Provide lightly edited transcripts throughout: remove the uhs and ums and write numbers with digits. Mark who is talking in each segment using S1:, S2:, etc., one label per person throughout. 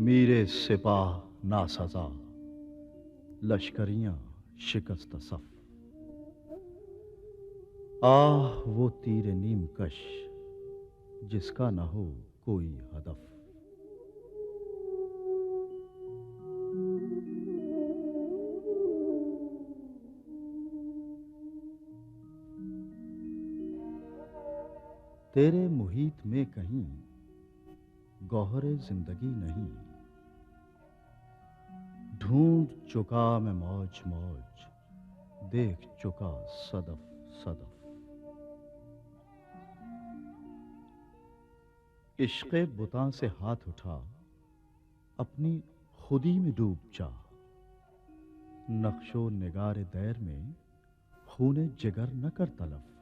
S1: मीरे सिपाह नासजा, लश्करियां शिकस्त सफ। आह वो तीर नीम कश जिसका न हो कोई हदफ। तेरे मुहीत में कहीं गौहरे जिंदगी नहीं, ढूंढ चुका मैं मौज मौज, देख चुका सदफ सदफ। इश्क़े बुतां से हाथ उठा, अपनी खुदी में डूब जा। नक्शो निगारे दैर में खूने जिगर न कर तलफ।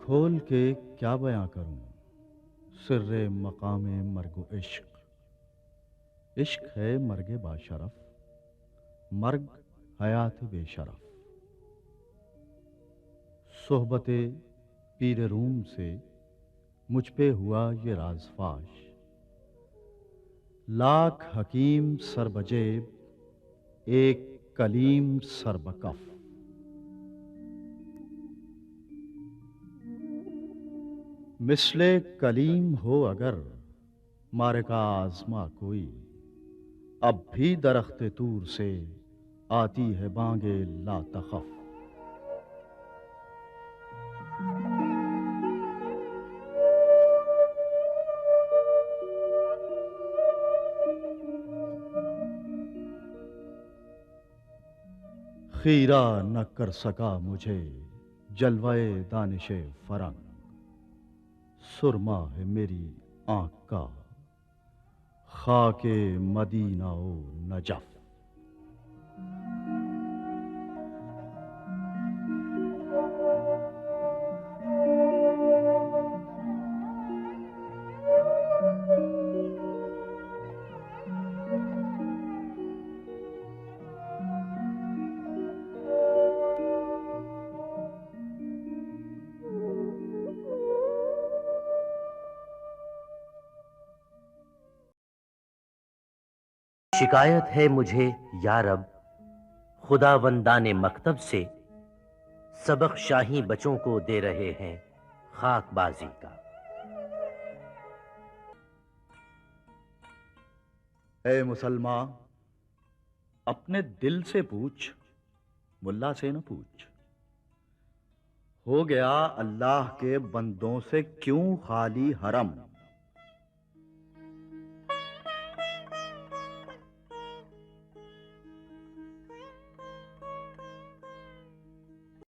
S1: खोल के क्या बयां करूं सिर्रे मकामे मर्गो इश्क। इश्क है मर्गे बाशरफ, मर्ग हयात बेशरफ। सोहबते पीर रूम से मुझ पे हुआ ये राजफाश। लाख हकीम सरबजेब, एक कलीम सरबकफ। मिसले कलीम हो अगर मारका आजमा कोई, अब भी दरख्ते तूर से आती है बांगे ला तखफ। खीरा न कर सका मुझे जलवाए दानिशे फरंग। सुरमा है मेरी आंख का खाके मदीना ओ नजफ।
S2: शिकायत है मुझे या रब खुदावंदाने मकतब से, सबक शाही बच्चों को दे रहे हैं खाकबाजी का।
S1: ए मुसलमान, अपने दिल से पूछ, मुल्ला से न पूछ। हो गया अल्लाह के बंदों से क्यों खाली हरम।